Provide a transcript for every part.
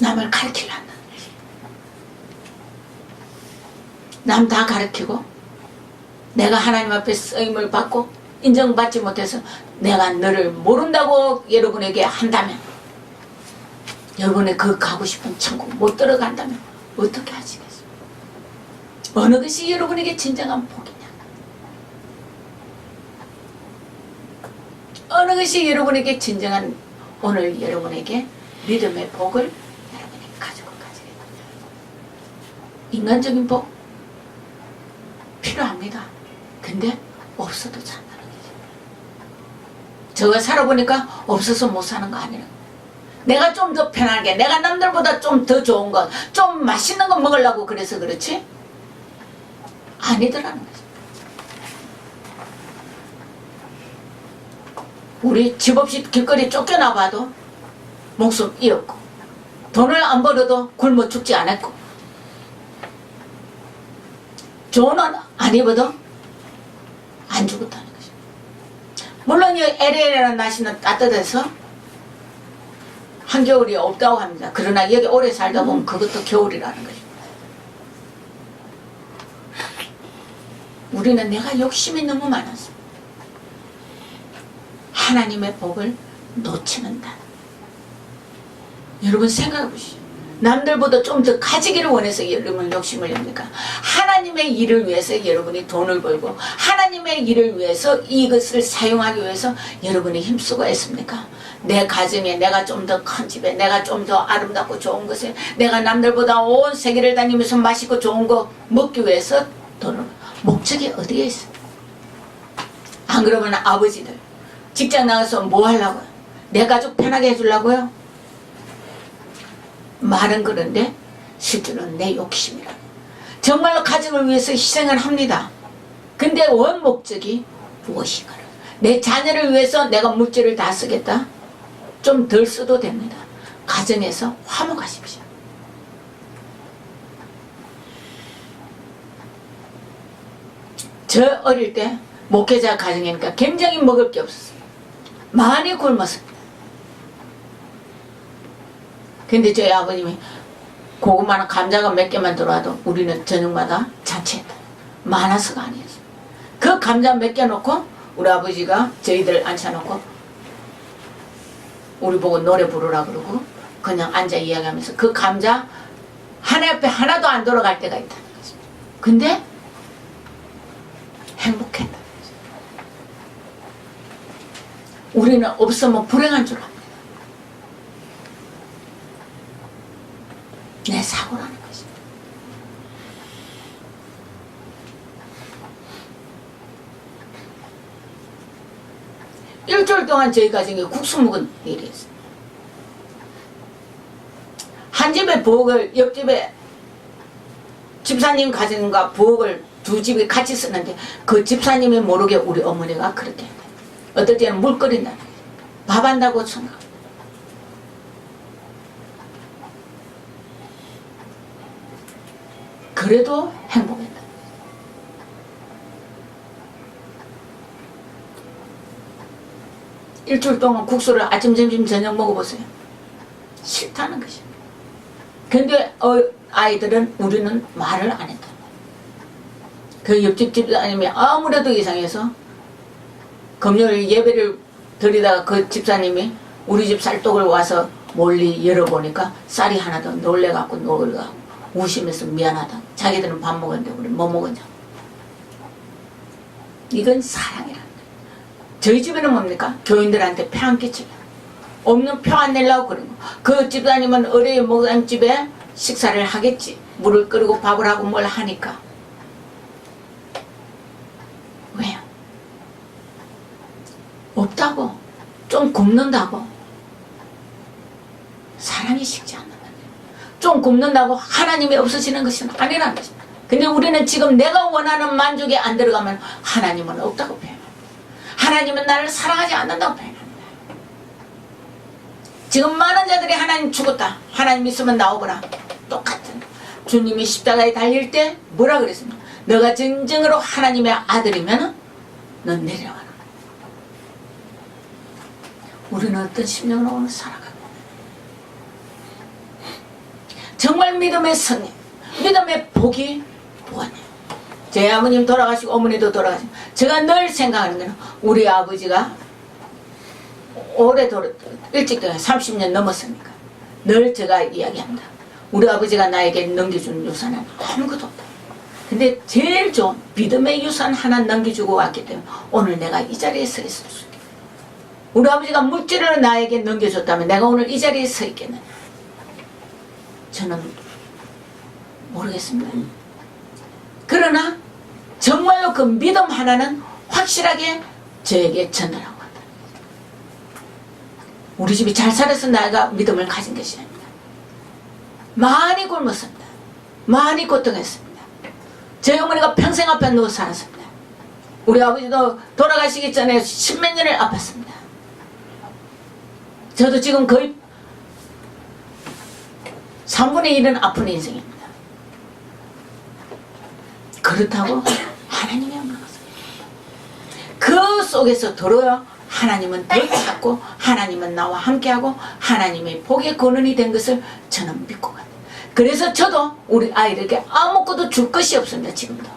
남을 가르치려 한다는 거지. 남 다 가르치고 내가 하나님 앞에 쓰임을 받고 인정받지 못해서 내가 너를 모른다고 여러분에게 한다면, 여러분의 그 가고 싶은 천국 못 들어간다면 어떻게 하시겠어요? 어느 것이 여러분에게 진정한 복이냐? 어느 것이 여러분에게 진정한, 오늘 여러분에게 믿음의 복을 여러분이 가지고 가지겠다. 인간적인 복 필요합니다. 근데 없어도 산다는 거죠. 제가 살아보니까 없어서 못 사는 거 아니라, 내가 좀 더 편하게, 내가 남들보다 좀 더 좋은 것, 좀 맛있는 거 먹으려고 그래서 그렇지 아니더라는 거죠. 우리 집 없이 길거리 쫓겨나봐도 목숨 잃었고, 돈을 안 벌어도 굶어 죽지 않았고, 좋은 옷 안 입어도 안 죽었다는 거죠. 물론 이 LA라는 날씨는 따뜻해서 한겨울이 없다고 합니다. 그러나 여기 오래 살다 보면 그것도 겨울이라는 거죠. 우리는 내가 욕심이 너무 많아서 하나님의 복을 놓치는다. 여러분 생각해 보시죠. 남들보다 좀 더 가지기를 원해서 여러분 욕심을 냅니까? 하나님의 일을 위해서 여러분이 돈을 벌고 하나님의 일을 위해서 이것을 사용하기 위해서 여러분이 힘쓰고 애씁니까? 내 가정에, 내가 좀 더 큰 집에, 내가 좀 더 아름답고 좋은 것에, 내가 남들보다 온 세계를 다니면서 맛있고 좋은 거 먹기 위해서 돈을, 목적이 어디에 있어? 안 그러면 아버지들 직장 나가서 뭐 하려고요? 내 가족 편하게 해주려고요? 말은 그런데 실제로는 내 욕심이라. 정말로 가정을 위해서 희생을 합니다. 근데 원 목적이 무엇인가를, 내 자녀를 위해서 내가 물질을 다 쓰겠다? 좀 덜 써도 됩니다. 가정에서 화목하십시오. 저 어릴 때 목회자 가정이니까 굉장히 먹을 게 없었어요. 많이 굶었습니다. 근데 저희 아버님이 고구마나 감자가 몇 개만 들어와도 우리는 저녁마다 잔치했다. 많아서가 아니었어요. 그 감자 몇 개 놓고 우리 아버지가 저희들 앉혀놓고 우리 보고 노래 부르라 그러고 그냥 앉아 이야기하면서 그 감자 하나 옆에 하나도 안 돌아갈 때가 있다는 거죠. 근데 행복했다는 거죠. 우리는 없으면 불행한 줄 압니다. 내 사고라는 것이. 일주일 동안 저희 가정에 국수 먹은 일이 있어요. 한 집에 부엌을, 옆집에 집사님 가정과 부엌을 두 집이 같이 쓰는데 그 집사님이 모르게 우리 어머니가 그렇게 했다. 어떨 때는 물 끓인다는 거예요. 밥 한다고 생각. 그래도 행복했다. 일주일 동안 국수를 아침, 점심, 저녁 먹어보세요. 싫다는 것이에요. 근데 아이들은 우리는 말을 안 했다. 그 옆집 집사님이 아무래도 이상해서 금요일 예배를 드리다가 그 집사님이 우리 집 쌀떡을 와서 멀리 열어보니까 쌀이 하나 더 놀래갖고 놀래갖고 우시면서 미안하다. 자기들은 밥 먹었는데 우리 뭐 먹었냐고. 이건 사랑이라는 거예요. 저희 집에는 뭡니까? 교인들한테 표 안 끼치면 없는 표 안 내려고 그런 거. 그 집사님은 어뢰에 먹은 집에 식사를 하겠지. 물을 끓이고 밥을 하고 뭘 하니까. 왜요? 없다고, 좀 굶는다고 사랑이 식지 않는다. 좀 굶는다고 하나님이 없어지는 것은 아니라는 것입니다. 근데 우리는 지금 내가 원하는 만족이 안 들어가면 하나님은 없다고 표현합니다. 하나님은 나를 사랑하지 않는다고 표현합니다. 지금 많은 자들이 하나님 죽었다, 하나님 있으면 나오거나 똑같은. 주님이 십자가에 달릴 때 뭐라 그랬습니까? 너가 진정으로 하나님의 아들이면 넌 내려와라. 우리는 어떤 심령으로 오늘 살아가고 여러분의 믿음의 승리, 믿음의 복이 뭐냐? 제 아버님 돌아가시고 어머니도 돌아가시고 제가 늘 생각하는 거는 우리 아버지가 일찍 30년 넘었으니까 늘 제가 이야기합니다. 우리 아버지가 나에게 넘겨준 유산은 아무것도 없다. 근데 제일 좋은 믿음의 유산 하나 넘겨주고 왔기 때문에 오늘 내가 이 자리에 서 있을 수 있겠다. 우리 아버지가 물질을 나에게 넘겨줬다면 내가 오늘 이 자리에 서 있겠느냐? 저는 모르겠습니다. 그러나 정말로 그 믿음 하나는 확실하게 저에게 전달하고 왔다. 우리 집이 잘 살아서 내가 믿음을 가진 것이 아닙니다. 많이 굶었습니다. 많이 고통했습니다. 저희 어머니가 평생 앞에 누워 살았습니다. 우리 아버지도 돌아가시기 전에 10몇 년을 아팠습니다. 저도 지금 거의 3분의 1은 아픈 인생입니다. 그렇다고 하나님이 없는 것은 그 속에서 들어야 하나님은 더 찾고 하나님은 나와 함께하고 하나님의 복의 근원이 된 것을 저는 믿고 갑니다. 그래서 저도 우리 아이들에게 아무것도 줄 것이 없습니다. 지금도.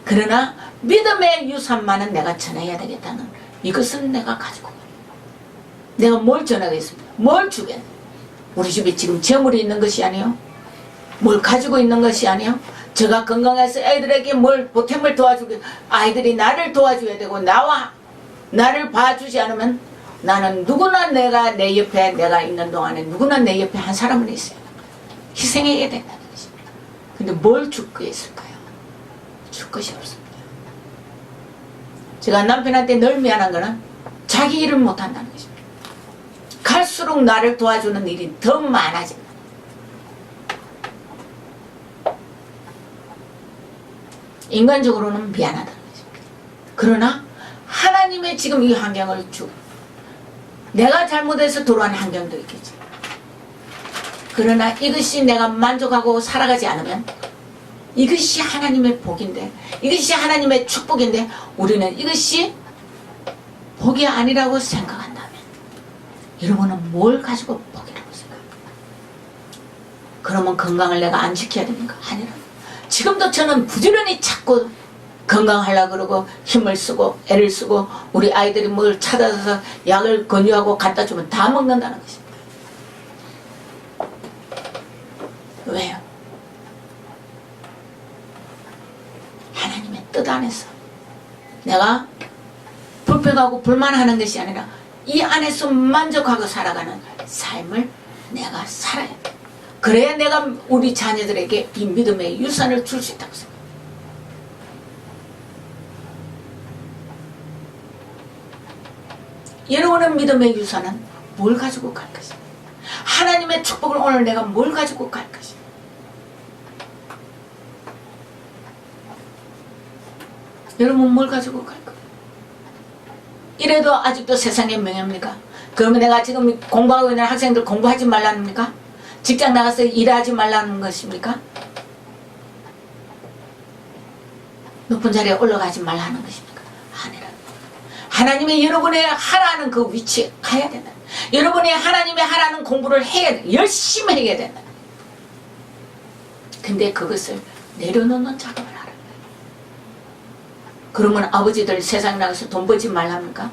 그러나 믿음의 유산만은 내가 전해야 되겠다는 이것은 내가 가지고 갑니다. 내가 뭘 전하겠습니까? 뭘 주겠냐? 우리 집에 지금 재물이 있는 것이 아니요, 뭘 가지고 있는 것이 아니요, 제가 건강해서 애들에게 뭘 보탬을 도와주고 아이들이 나를 도와줘야 되고 나를 봐주지 않으면 나는 누구나 내가 내 옆에 내가 있는 동안에 누구나 내 옆에 한 사람은 있어요. 희생해야 된다는 것입니다. 근데 뭘 줄 게 있을까요? 줄 것이 없습니다. 제가 남편한테 늘 미안한 거는 자기 일을 못한다는 것입니다. 갈수록 나를 도와주는 일이 더 많아집니다. 인간적으로는 미안하다는 것입니다. 그러나 하나님의 지금 이 환경을 주고 내가 잘못해서 들어온 환경도 있겠지. 그러나 이것이 내가 만족하고 살아가지 않으면 이것이 하나님의 복인데 이것이 하나님의 축복인데 우리는 이것이 복이 아니라고 생각한다면 여러분은 뭘 가지고 복이라고 생각합니까? 그러면 건강을 내가 안 지켜야 됩니까? 아니라 지금도 저는 부지런히 찾고 건강하려고 그러고 힘을 쓰고 애를 쓰고 우리 아이들이 뭘 찾아서 약을 권유하고 갖다 주면 다 먹는다는 것입니다. 왜요? 하나님의 뜻 안에서 내가 불평하고 불만하는 것이 아니라 이 안에서 만족하고 살아가는 삶을 내가 살아야 돼. 그래야 내가 우리 자녀들에게 이 믿음의 유산을 줄 수 있다고 생각합니다. 여러분의 믿음의 유산은 뭘 가지고 갈 것이냐? 하나님의 축복을 오늘 내가 뭘 가지고 갈 것이냐? 여러분 뭘 가지고 갈 거예요? 이래도 아직도 세상의 명예입니까? 그러면 내가 지금 공부하고 있는 학생들 공부하지 말라는 겁니까? 직장 나가서 일하지 말라는 것입니까? 높은 자리에 올라가지 말라는 것입니까? 아니라 하나님의 여러분의 하라는 그 위치에 가야 된다. 여러분이 하나님의 하라는 공부를 해야 돼. 열심히 해야 된다. 근데 그것을 내려놓는 작업을 하라. 그러면 아버지들 세상 나가서 돈 벌지 말랍니까?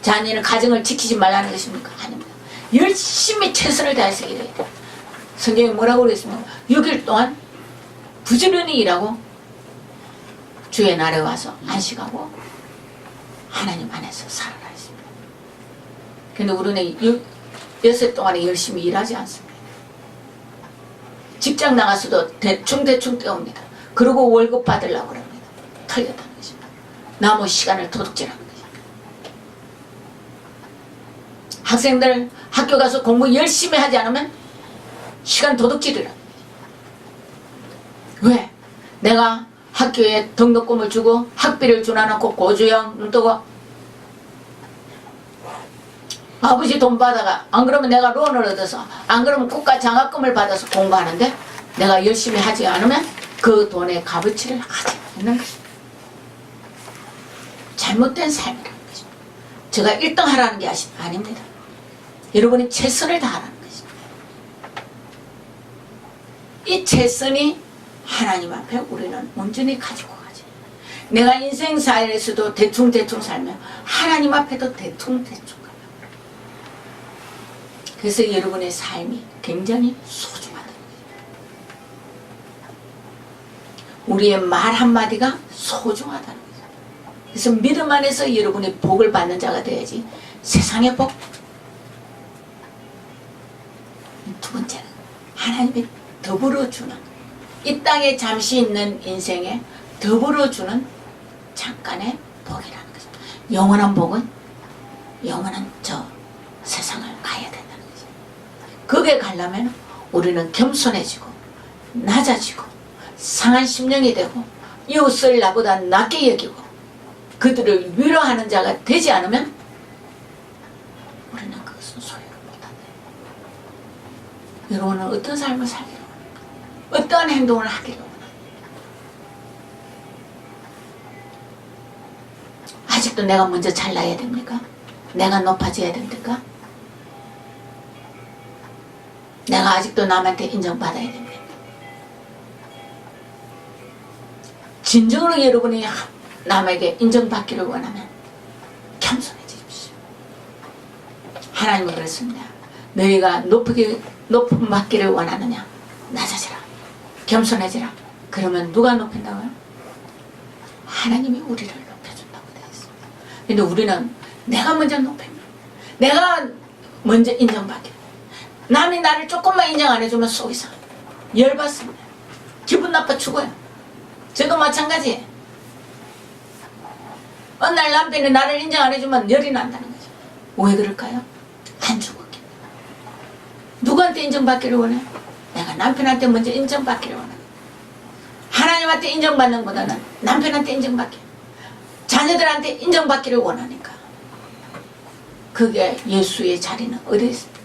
자녀는 가정을 지키지 말라는 것입니까? 아닙니다. 열심히 최선을 다해서 일해야 돼. 성경에 뭐라고 그랬습니까? 6일 동안 부지런히 일하고 주의 날에 와서 안식하고 하나님 안에서 살아라 했습니다. 근데 우리는 6 동안에 열심히 일하지 않습니다. 직장 나가서도 대충 때웁니다. 그리고 월급 받으려고 그럽니다. 틀렸다는 것입니다. 남의 시간을 도둑질하는 것입니다. 학생들 학교 가서 공부 열심히 하지 않으면 시간 도둑질이라. 왜? 내가 학교에 등록금을 주고 학비를 주나놓고 고주형 뜨고 아버지 돈 받아가 안 그러면 내가 론을 얻어서 안 그러면 국가 장학금을 받아서 공부하는데 내가 열심히 하지 않으면 그 돈의 값어치를 하지 않는 것입니다. 잘못된 삶이라는 것입니다. 제가 1등 하라는 게 아닙니다. 여러분이 최선을 다하라는 것입니다. 이 최선이 하나님 앞에 우리는 온전히 가지고 가지. 내가 인생사에서도 대충대충 살면 하나님 앞에도 대충대충 가요. 그래서 여러분의 삶이 굉장히 소중하다. 우리의 말 한마디가 소중하다는 거죠. 그래서 믿음 안에서 여러분이 복을 받는 자가 돼야지. 세상의 복. 두 번째는 하나님이 더불어 주는, 이 땅에 잠시 있는 인생에 더불어 주는 잠깐의 복이라는 거죠. 영원한 복은 영원한 저 세상을 가야 된다는 거죠. 거기에 가려면 우리는 겸손해지고 낮아지고 상한 심령이 되고 이웃을 나보다 낮게 여기고 그들을 위로하는 자가 되지 않으면 우리는 그것은 소유를 못한다. 여러분은 어떤 삶을 살기를 원합니까? 어떠한 행동을 하기를 원합니까? 아직도 내가 먼저 잘나야 됩니까? 내가 높아져야 됩니까? 내가 아직도 남한테 인정받아야 됩니까? 진정으로 여러분이 남에게 인정받기를 원하면 겸손해지십시오. 하나님은 그렇습니다. 너희가 높음 받기를 원하느냐? 낮아지라. 겸손해지라. 그러면 누가 높인다고요? 하나님이 우리를 높여준다고 되어 있습니다. 근데 우리는 내가 먼저 높입니다. 내가 먼저 인정받기를. 남이 나를 조금만 인정 안 해주면 속이 상해요. 열받습니다. 기분 나빠 죽어요. 저도 마찬가지예요. 어느 날 남편이 나를 인정 안 해주면 열이 난다는 거죠. 왜 그럴까요? 안 죽었기 때문에. 누구한테 인정받기를 원해요? 내가 남편한테 먼저 인정받기를 원해요. 하나님한테 인정받는 것보다는 남편한테 인정받기, 자녀들한테 인정받기를 원하니까. 그게 예수의 자리는 어디 있습니까?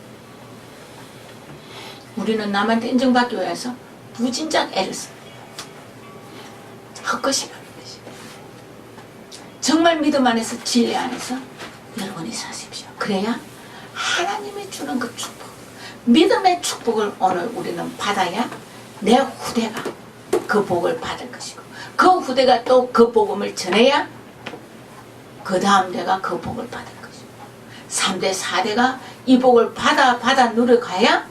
우리는 남한테 인정받기 위해서 무진작 애를 씁니다. 헛것이라는 것이. 정말 믿음 안에서 진리 안에서 여러분이 사십시오. 그래야 하나님이 주는 그 축복, 믿음의 축복을 오늘 우리는 받아야 내 후대가 그 복을 받을 것이고, 그 후대가 또 그 복음을 전해야 그 다음 대가 그 복을 받을 것이고, 3대 4대가 이 복을 받아 누려가야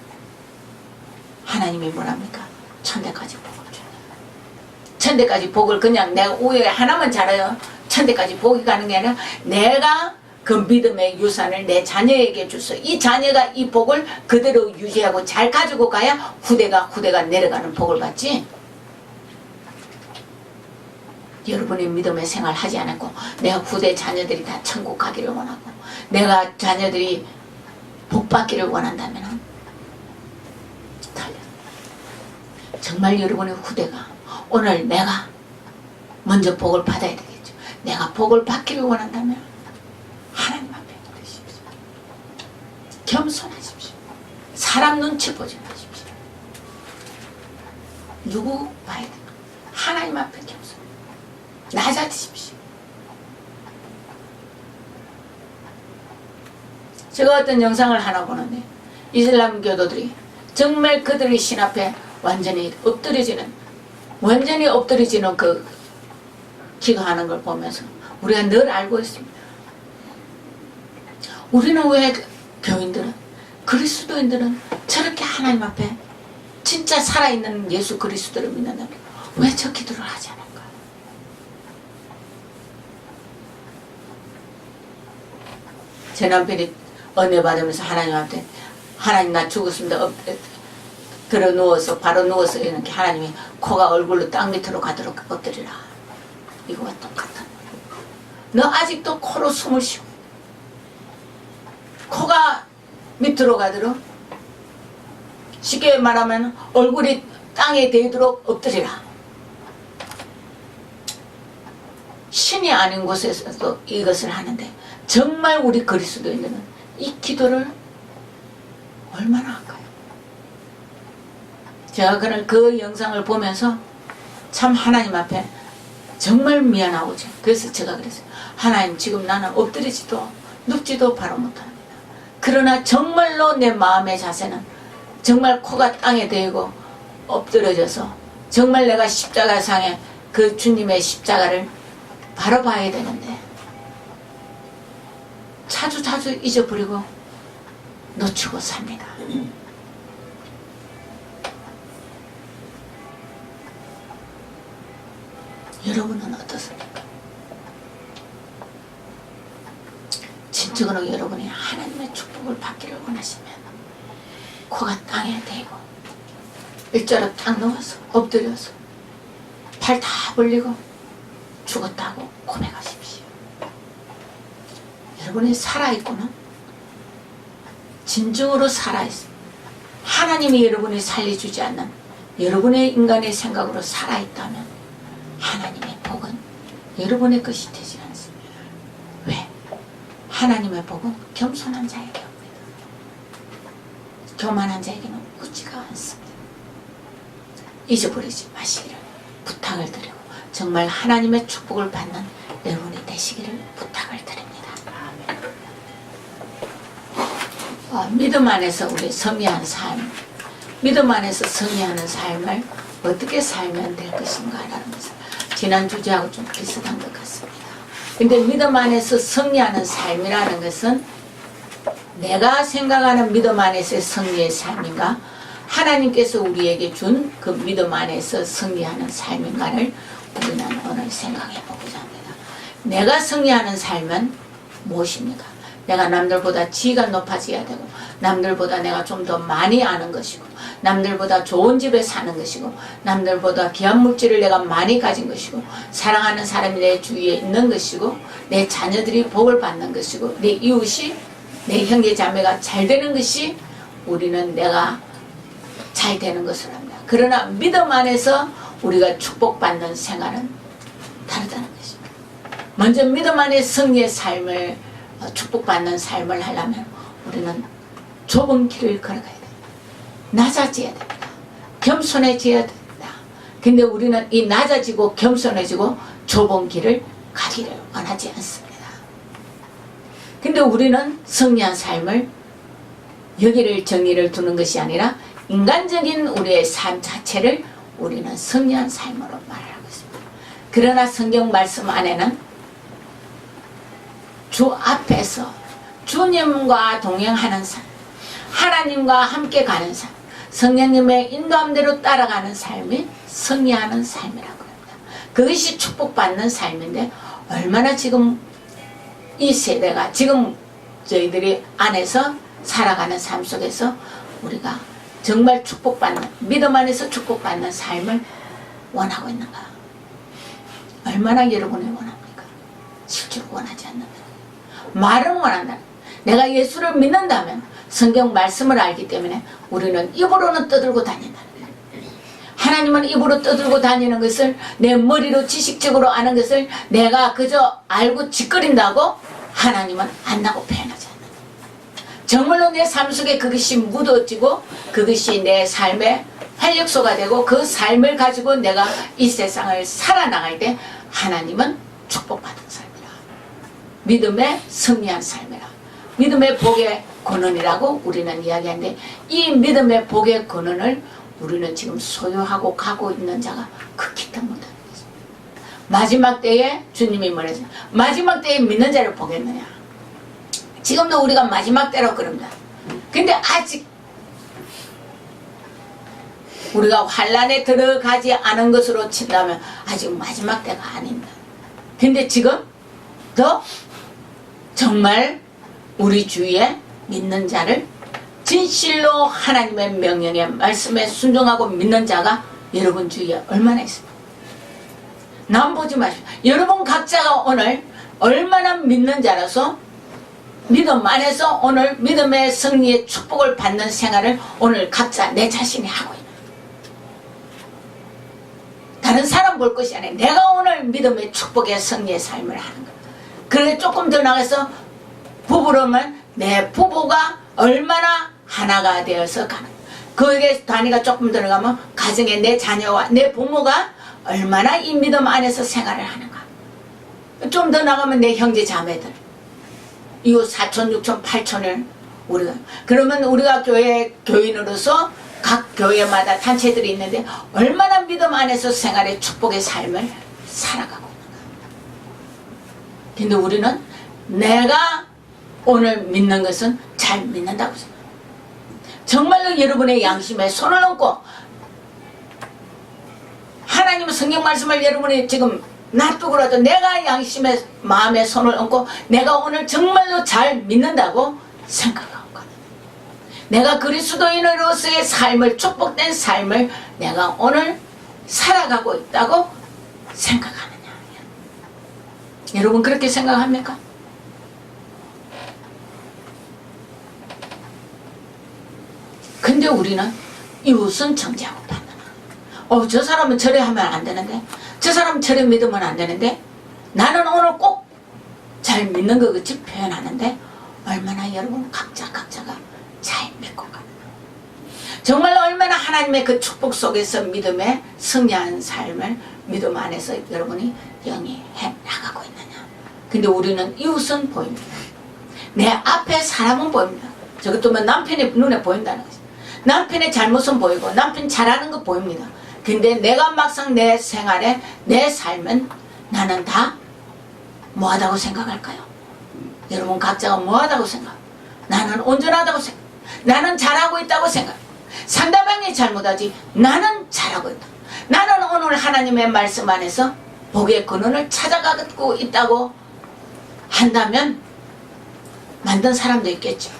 하나님이 뭐랍니까? 천대까지 복을 줘요. 천대까지 복을 그냥 내가 우에 하나만 잘해요. 천대까지 복이 가는 게 아니라 내가 그 믿음의 유산을 내 자녀에게 주서 이 자녀가 이 복을 그대로 유지하고 잘 가지고 가야 후대가 내려가는 복을 받지. 여러분이 믿음의 생활 하지 않았고 내가 후대 자녀들이 다 천국 가기를 원하고 내가 자녀들이 복 받기를 원한다면 정말 여러분의 후대가 오늘 내가 먼저 복을 받아야 되겠죠. 내가 복을 받기를 원한다면 하나님 앞에 그러십시오. 겸손하십시오. 사람 눈치 보지 마십시오. 누구 봐야 됩니까? 하나님 앞에 겸손. 낮아지십시오. 제가 어떤 영상을 하나 보는데 이슬람 교도들이 정말 그들의 신 앞에 완전히 엎드려지는 그 기도하는 걸 보면서 우리가 늘 알고 있습니다. 우리는 왜 교인들은, 그리스도인들은 저렇게 하나님 앞에 진짜 살아있는 예수 그리스도를 믿는다면 왜 저 기도를 하지 않을까? 제 남편이 은혜 받으면서 하나님한테, 하나님 나 죽었습니다. 들어 누워서 바로 누워서 이렇게 하나님이 코가 얼굴로 땅 밑으로 가도록 엎드리라. 이거와 똑같은. 너 아직도 코로 숨을 쉬고 코가 밑으로 가도록, 쉽게 말하면 얼굴이 땅에 대도록 엎드리라. 신이 아닌 곳에서도 이것을 하는데 정말 우리 그리스도인들은 이 기도를 얼마나 할까요? 제가 그 영상을 보면서 참 하나님 앞에 정말 미안하고죠. 그래서 제가 그랬어요. 하나님, 지금 나는 엎드리지도 눕지도 바로 못합니다. 그러나 정말로 내 마음의 자세는 정말 코가 땅에 대고 엎드려져서 정말 내가 십자가상에 그 주님의 십자가를 바로 봐야 되는데 자주 잊어버리고 놓치고 삽니다. 여러분은 어떻습니까? 진정으로 여러분이 하나님의 축복을 받기를 원하시면 코가 땅에 대고 일자로 딱 누워서 엎드려서 팔 다 벌리고 죽었다고 고백하십시오. 여러분이 살아있구나. 진정으로 살아있습니다. 하나님이 여러분이 살려주지 않는 여러분의 인간의 생각으로 살아있다면 하나님의 복은 여러분의 것이 되지 않습니다. 왜? 하나님의 복은 겸손한 자에게 옵니다. 교만한 자에게는 오지가 않습니다. 잊어버리지 마시기를 부탁을 드리고 정말 하나님의 축복을 받는 여러분이 되시기를 부탁을 드립니다. 믿음 안에서 우리 성리한 삶, 믿음 안에서 성리하는 삶을 어떻게 살면 될 것인가 라는 것을 지난 주제하고 좀 비슷한 것 같습니다. 근데 믿음 안에서 승리하는 삶이라는 것은 내가 생각하는 믿음 안에서의 승리의 삶인가, 하나님께서 우리에게 준 그 믿음 안에서 승리하는 삶인가를 우리는 오늘 생각해 보고자 합니다. 내가 승리하는 삶은 무엇입니까? 내가 남들보다 지위가 높아져야 되고, 남들보다 내가 좀 더 많이 아는 것이고, 남들보다 좋은 집에 사는 것이고, 남들보다 귀한 물질을 내가 많이 가진 것이고, 사랑하는 사람이 내 주위에 있는 것이고, 내 자녀들이 복을 받는 것이고, 내 이웃이, 내 형제 자매가 잘 되는 것이 우리는 내가 잘 되는 것을 합니다. 그러나 믿음 안에서 우리가 축복받는 생활은 다르다는 것입니다. 먼저 믿음 안에 승리의 삶을, 축복받는 삶을 하려면 우리는 좁은 길을 걸어가야 됩니다. 낮아져야 됩니다. 겸손해져야 됩니다. 근데 우리는 이 낮아지고 겸손해지고 좁은 길을 가기를 원하지 않습니다. 근데 우리는 승리한 삶을 여기를 정리를 두는 것이 아니라 인간적인 우리의 삶 자체를 우리는 승리한 삶으로 말하고 있습니다. 그러나 성경 말씀 안에는 주 앞에서 주님과 동행하는 삶, 하나님과 함께 가는 삶, 성령님의 인도함대로 따라가는 삶이 승리하는 삶이라고 합니다. 그것이 축복받는 삶인데, 얼마나 지금 이 세대가, 지금 저희들이 안에서 살아가는 삶 속에서 우리가 정말 축복받는, 믿음 안에서 축복받는 삶을 원하고 있는가? 얼마나 여러분이 원합니까? 실제로 원하지 않는다. 말은 원한다. 내가 예수를 믿는다면, 성경 말씀을 알기 때문에 우리는 입으로는 떠들고 다닌다. 하나님은 입으로 떠들고 다니는 것을, 내 머리로 지식적으로 아는 것을 내가 그저 알고 짓거린다고 하나님은 안다고 표현하지 않는다. 정말로 내 삶 속에 그것이 묻어지고 그것이 내 삶의 활력소가 되고 그 삶을 가지고 내가 이 세상을 살아나갈 때 하나님은 축복받은 삶이라, 믿음의 승리한 삶이라, 믿음의 복의 근원이라고 우리는 이야기하는데, 이 믿음의 복의 근원을 우리는 지금 소유하고 가고 있는 자가 극히 드문다. 마지막 때에 주님이 뭐랬어요? 마지막 때에 믿는 자를 보겠느냐. 지금도 우리가 마지막 때라고 그럽니다. 근데 아직 우리가 환란에 들어가지 않은 것으로 친다면 아직 마지막 때가 아닙니다. 근데 지금 더 정말 우리 주위에 믿는 자를 진실로 하나님의 명령에, 말씀에 순종하고 믿는 자가 여러분 주위에 얼마나 있습니까? 남 보지 마십시오. 여러분 각자가 오늘 얼마나 믿는 자라서 믿음 안에서 오늘 믿음의 승리의 축복을 받는 생활을 오늘 각자 내 자신이 하고 있는, 다른 사람 볼 것이 아니라 내가 오늘 믿음의 축복의 승리의 삶을 하는 거예요. 그래 조금 더 나가서 부부라면 내 부부가 얼마나 하나가 되어서 가는, 그에게 단위가 조금 들어가면 가정의 내 자녀와 내 부모가 얼마나 이 믿음 안에서 생활을 하는가. 좀 더 나가면 내 형제 자매들, 이웃 4촌, 6촌, 8촌을 우리가, 그러면 우리가 교회 교인으로서 각 교회마다 단체들이 있는데 얼마나 믿음 안에서 생활의 축복의 삶을 살아가고 있는가. 근데 우리는 내가 오늘 믿는 것은 잘 믿는다고 생각합니다. 정말로 여러분의 양심에 손을 얹고 하나님의 성경 말씀을 여러분이 지금 놔두고라도 내가 양심에 마음에 손을 얹고 내가 오늘 정말로 잘 믿는다고 생각하고 내가 그리스도인으로서의 삶을 축복된 삶을 내가 오늘 살아가고 있다고 생각하느냐. 여러분 그렇게 생각합니까? 근데 우리는 이웃은 정죄하고 판단하는. 저 사람은 저래 하면 안 되는데, 저 사람은 저래 믿으면 안 되는데, 나는 오늘 꼭 잘 믿는 것 같이 표현하는데 얼마나 여러분 각자가 잘 믿고 가는가. 정말로 얼마나 하나님의 그 축복 속에서 믿음의 승리한 삶을 믿음 안에서 여러분이 영위해 나가고 있느냐. 근데 우리는 이웃은 보입니다. 내 앞에 사람은 보입니다. 저것도 뭐 남편의 눈에 보인다는 거죠. 남편의 잘못은 보이고 남편 잘하는 거 보입니다. 근데 내가 막상 내 생활에 내 삶은 나는 다 뭐하다고 생각할까요? 여러분 각자가 뭐하다고 생각? 나는 온전하다고 생각. 나는 잘하고 있다고 생각. 상대방이 잘못하지 나는 잘하고 있다. 나는 오늘 하나님의 말씀 안에서 복의 근원을 찾아가고 있다고 한다면 만든 사람도 있겠죠.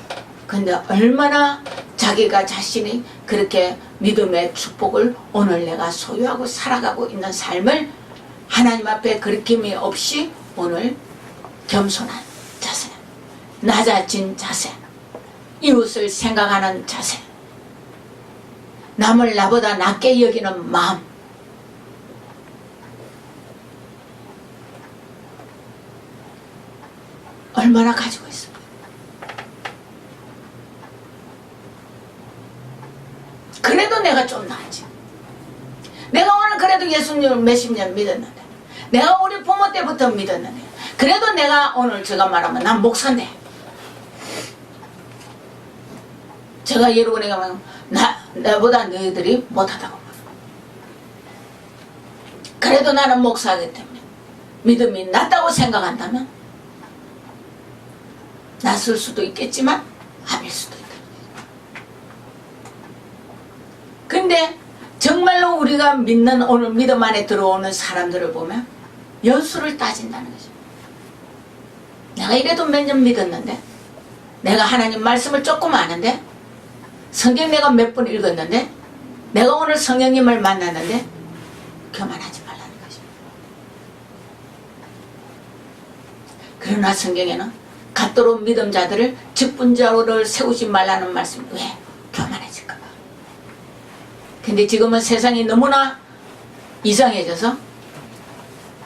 근데 얼마나 자기가 자신이 그렇게 믿음의 축복을 오늘 내가 소유하고 살아가고 있는 삶을 하나님 앞에 거리낌이 없이 오늘 겸손한 자세, 낮아진 자세, 이웃을 생각하는 자세, 남을 나보다 낮게 여기는 마음, 얼마나 가지고 있습니다. 그래도 내가 좀 나았지. 내가 오늘 그래도 예수님을 몇십 년 믿었는데, 내가 우리 부모 때부터 믿었는데, 그래도 내가 오늘 제가 말하면 난 목사인데, 제가 여러분에게 말하면 나보다 너희들이 못하다고. 그래도 나는 목사이기 때문에 믿음이 낮다고 생각한다면 낮을 수도 있겠지만 아닐 수도 있다. 근데 정말로 우리가 믿는 오늘 믿음 안에 들어오는 사람들을 보면 연수를 따진다는 거죠. 내가 이래도 몇 년 믿었는데, 내가 하나님 말씀을 조금 아는데, 성경 내가 몇 번 읽었는데, 내가 오늘 성령님을 만났는데 교만하지 말라는 거죠. 그러나 성경에는 갖도록 믿음 자들을 직분자로를 세우지 말라는 말씀. 왜? 교만해질까 봐. 근데 지금은 세상이 너무나 이상해져서,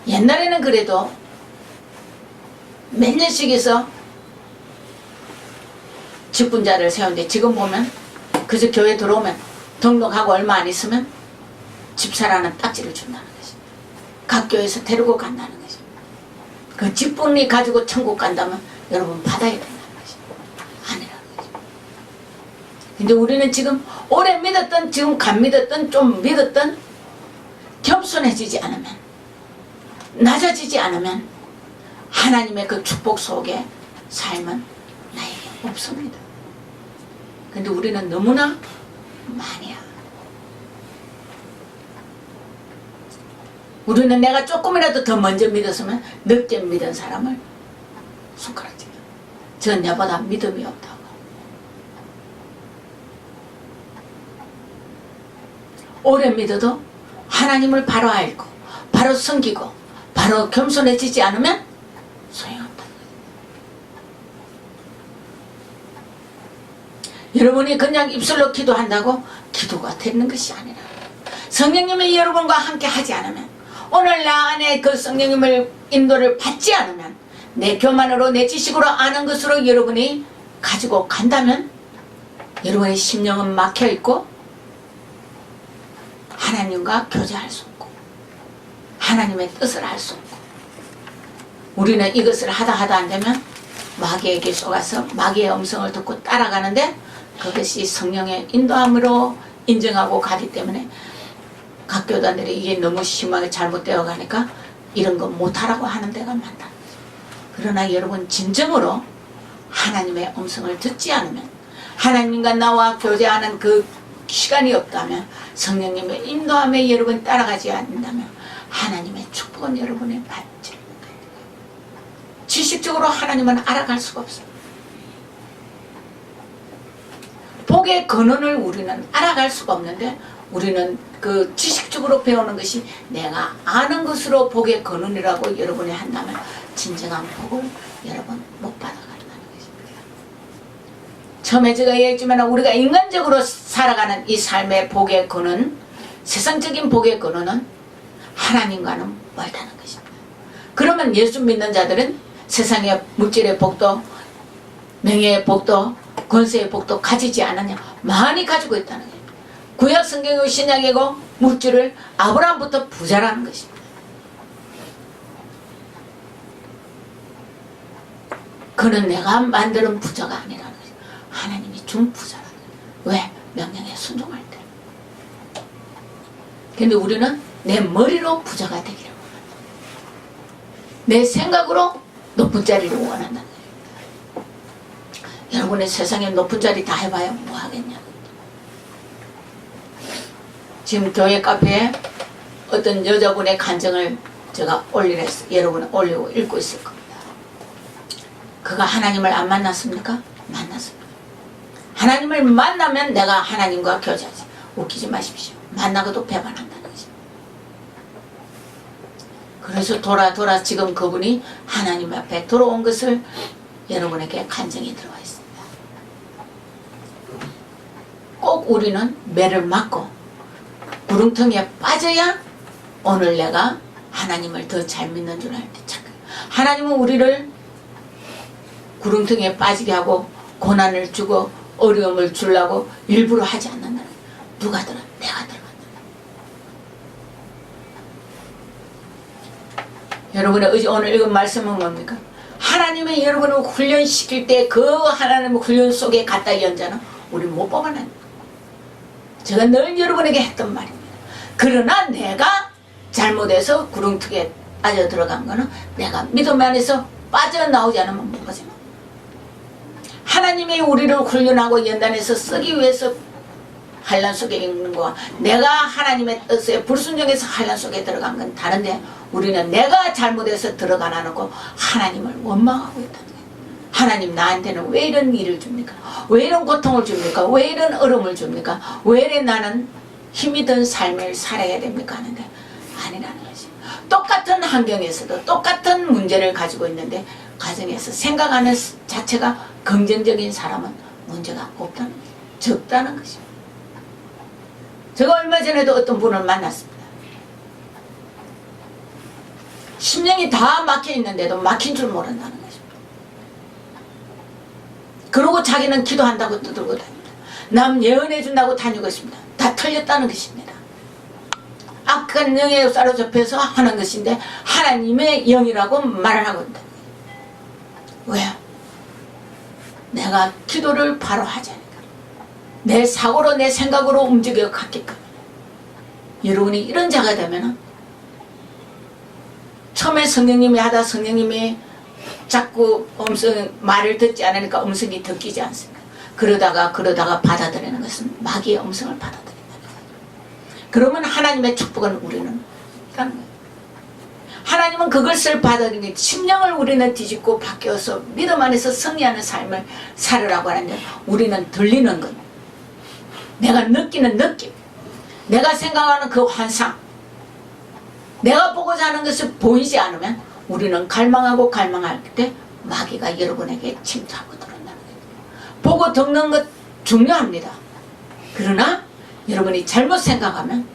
옛날에는 그래도 몇 년씩 해서 직분자를 세우는데 지금 보면 그저 교회 들어오면 등록하고 얼마 안 있으면 집사라는 딱지를 준다는 거지. 각 교회에서 데리고 간다는 거지. 그 직분이 가지고 천국 간다면 여러분 받아야 된다는 거지. 아니라는 거지. 근데 우리는 지금 오래 믿었던, 지금 간 믿었던, 좀 믿었던, 겸손해지지 않으면, 낮아지지 않으면 하나님의 그 축복 속에 삶은 나에게 없습니다. 근데 우리는 너무나 많이야. 우리는 내가 조금이라도 더 먼저 믿었으면 늦게 믿은 사람을 손가락질러. 저 내보다 믿음이 없다고. 오래 믿어도 하나님을 바로 알고 바로 섬기고 바로 겸손해지지 않으면 소용없다. 여러분이 그냥 입술로 기도한다고 기도가 되는 것이 아니라, 성령님이 여러분과 함께 하지 않으면, 오늘 나 안에 그 성령님을 인도를 받지 않으면, 내 교만으로 내 지식으로 아는 것으로 여러분이 가지고 간다면 여러분의 심령은 막혀있고 하나님과 교제할 수 없고 하나님의 뜻을 알 수 없고, 우리는 이것을 하다 안 되면 마귀에게 속아서 마귀의 음성을 듣고 따라가는데, 그것이 성령의 인도함으로 인정하고 가기 때문에 각 교단들이 이게 너무 심하게 잘못되어 가니까 이런 거 못하라고 하는 데가 많다. 그러나 여러분 진정으로 하나님의 음성을 듣지 않으면, 하나님과 나와 교제하는 그 시간이 없다면, 성령님의 인도함에 여러분 따라가지 않는다면 하나님의 축복은 여러분의 받지 못해요. 지식적으로 하나님은 알아갈 수가 없어요. 복의 근원을 우리는 알아갈 수가 없는데, 우리는 그 지식적으로 배우는 것이 내가 아는 것으로 복의 근원이라고 여러분이 한다면 진정한 복을 여러분 못 받아간다는 것입니다. 처음에 제가 얘기했지만 우리가 인간적으로 살아가는 이 삶의 복의 근원, 세상적인 복의 근원은 하나님과는 멀다는 것입니다. 그러면 예수 믿는 자들은 세상의 물질의 복도, 명예의 복도, 권세의 복도 가지지 않느냐? 많이 가지고 있다는 거예요. 구약 성경의 신약이고 물질을 아브라함부터 부자라는 것입니다. 그는 내가 만드는 부자가 아니라는 것이죠. 하나님이 준 부자라는 거예요. 왜? 명령에 순종할 때. 근데 우리는 내 머리로 부자가 되기를 원한다. 내 생각으로 높은 자리를 원한다는 거예요. 여러분의 세상에 높은 자리 다 해봐야 뭐 하겠냐고. 지금 교회 카페에 어떤 여자분의 간증을 제가 여러분 올리고 읽고 있을 겁니다. 그가 하나님을 안 만났습니까? 만났습니다. 하나님을 만나면 내가 하나님과 교제하지. 웃기지 마십시오. 만나고도 배반한다는 것입니다. 그래서 돌아 지금 그분이 하나님 앞에 돌아온 것을 여러분에게 간증이 들어와 있습니다. 꼭 우리는 매를 맞고 구렁텅이에 빠져야 오늘 내가 하나님을 더 잘 믿는 줄 알 때 착각. 하나님은 우리를 구렁텅이에 빠지게 하고 고난을 주고 어려움을 주려고 일부러 하지 않는다. 누가 들어? 내가 들어간다. 여러분의 오늘 읽은 말씀은 뭡니까? 하나님의 여러분을 훈련시킬 때 그 하나님의 훈련 속에 갔다 연자는 우리 못 뽑아낸다. 제가 늘 여러분에게 했던 말입니다. 그러나 내가 잘못해서 구렁텅이에 빠져 들어간 거는 내가 믿음 안에서 빠져나오지 않으면 못 가지. 하나님이 우리를 훈련하고 연단해서 쓰기 위해서 환난 속에 있는 거와 내가 하나님의 뜻에 불순종해서 환난 속에 들어간 건 다른데, 우리는 내가 잘못해서 들어가라는 거 하나님을 원망하고 있다는 거예요. 하나님 나한테는 왜 이런 일을 줍니까? 왜 이런 고통을 줍니까? 왜 이런 어려움을 줍니까? 왜 이래 나는 힘이 든 삶을 살아야 됩니까? 하는데 아니라는 것이. 똑같은 환경에서도 똑같은 문제를 가지고 있는데 가정에서 생각하는 자체가 긍정적인 사람은 문제가 없다는 거예요. 적다는 것입니다. 제가 얼마 전에도 어떤 분을 만났습니다. 심령이 다 막혀 있는데도 막힌 줄 모른다는 것입니다. 그러고 자기는 기도한다고 떠들고 다닙니다. 남 예언해 준다고 다니고 있습니다. 다 틀렸다는 것입니다. 악한 영에 사로잡혀서 하는 것인데 하나님의 영이라고 말을 하고 있다. 왜요? 내가 기도를 바로 하지 않으니까. 내 사고로 내 생각으로 움직여 갔기 때문에. 여러분이 이런 자가 되면 처음에 성령님이 하다 성령님이 자꾸 말을 듣지 않으니까 음성이 듣기지 않습니까? 그러다가 받아들이는 것은 마귀의 음성을 받아들인다는 거예요. 그러면 하나님의 축복은 우리는 있다는 거예요. 하나님은 그것을 받아들이니 심령을 우리는 뒤집고 바뀌어서 믿음 안에서 승리하는 삶을 살으라고 하는데, 우리는 들리는 것, 내가 느끼는 느낌, 내가 생각하는 그 환상, 내가 보고자 하는 것이 보이지 않으면 우리는 갈망하고 갈망할 때 마귀가 여러분에게 침투하고 들어온다는 거예요. 보고 듣는 것 중요합니다. 그러나 여러분이 잘못 생각하면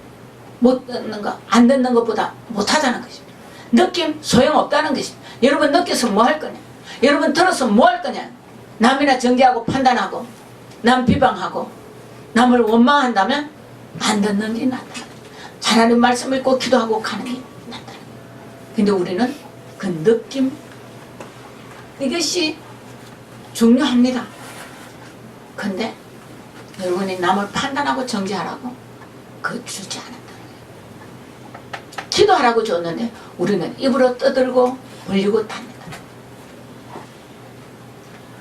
못 듣는 거, 안 듣는 것보다 못하다는 것입니다. 느낌 소용없다는 것입니다. 여러분 느껴서 뭐 할 거냐? 여러분 들어서 뭐 할 거냐? 남이나 정죄하고 판단하고 남 비방하고 남을 원망한다면 안 듣는 게 낫다. 하나님 말씀 읽고 기도하고 가는 게 낫다. 근데 우리는 그 느낌, 이것이 중요합니다. 근데 여러분이 남을 판단하고 정죄하라고 그 주지 않았다. 기도하라고 줬는데 우리는 입으로 떠들고 벌리고 답니다.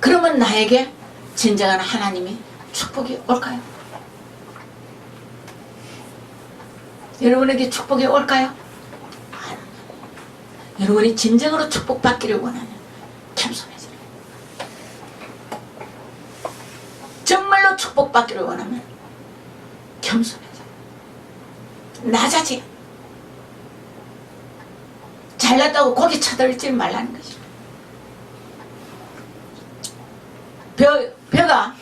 그러면 나에게 진정한 하나님이 축복이 올까요? 여러분에게 축복이 올까요? 여러분이 진정으로 축복받기를 원하면 겸손해져라. 정말로 축복받기를 원하면 겸손해져라. 낮아지. 잘났다고 고개 쳐들지 말라는 것이죠. 벼가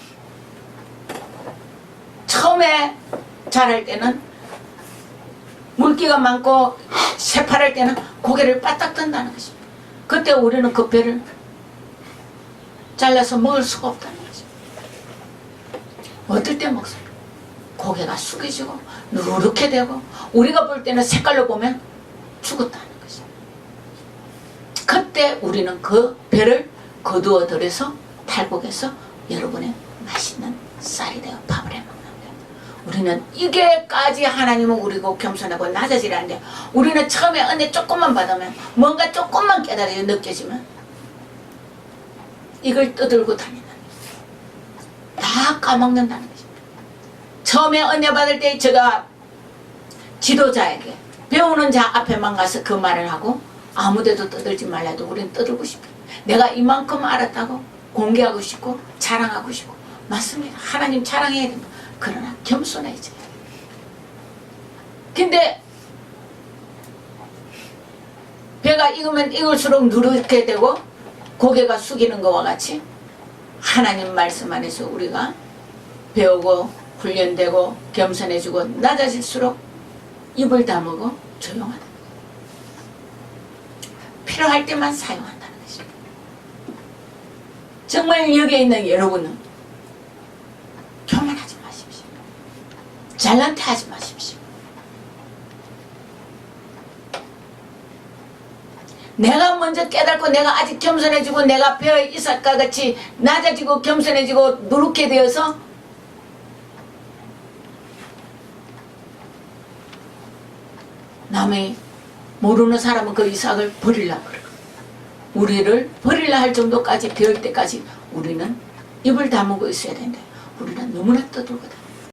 처음에 자랄 때는 물기가 많고 새파랄 때는 고개를 바짝 든다는 것입니다. 그때 우리는 그 벼를 잘라서 먹을 수가 없다는 거죠. 어떨 때 먹습니까? 고개가 숙여지고 누렇게 되고 우리가 볼 때는 색깔로 보면 죽었다는 거죠. 그때 우리는 그 벼를 거두어 들여서 탈곡해서 여러분의 맛있는 쌀이 되어 밥을 해먹는 거예요. 우리는 이게까지 하나님은 우리고 겸손하고 낮아지라는데 우리는 처음에 은혜 조금만 받으면 뭔가 조금만 깨달음이 느껴지면 이걸 떠들고 다닌다는 거예요. 다 까먹는다는 거죠. 처음에 은혜 받을 때 제가 지도자에게 배우는 자 앞에만 가서 그 말을 하고 아무데도 떠들지 말라도 우리는 떠들고 싶어요. 내가 이만큼 알았다고 공개하고 싶고 자랑하고 싶고 맞습니다. 하나님 자랑해야 됩니다. 그러나 겸손해져요. 근데 배가 익으면 익을수록 누렇게 되고 고개가 숙이는 것과 같이 하나님 말씀 안에서 우리가 배우고 훈련되고 겸손해지고 낮아질수록 입을 다물고 조용하다. 필요할 때만 사용한다는 것입니다. 정말 여기에 있는 여러분은 교만하지 마십시오. 잘난 체 하지 마십시오. 내가 먼저 깨닫고 내가 아직 겸손해지고 내가 벼 이삭과 같이 낮아지고 겸손해지고 누렇게 되어서 남의 모르는 사람은 그 이삭을 버리려고 그러고 우리를 버리려 할 정도까지 배울 때까지 우리는 입을 다물고 있어야 되는데 우리는 너무나 떠들고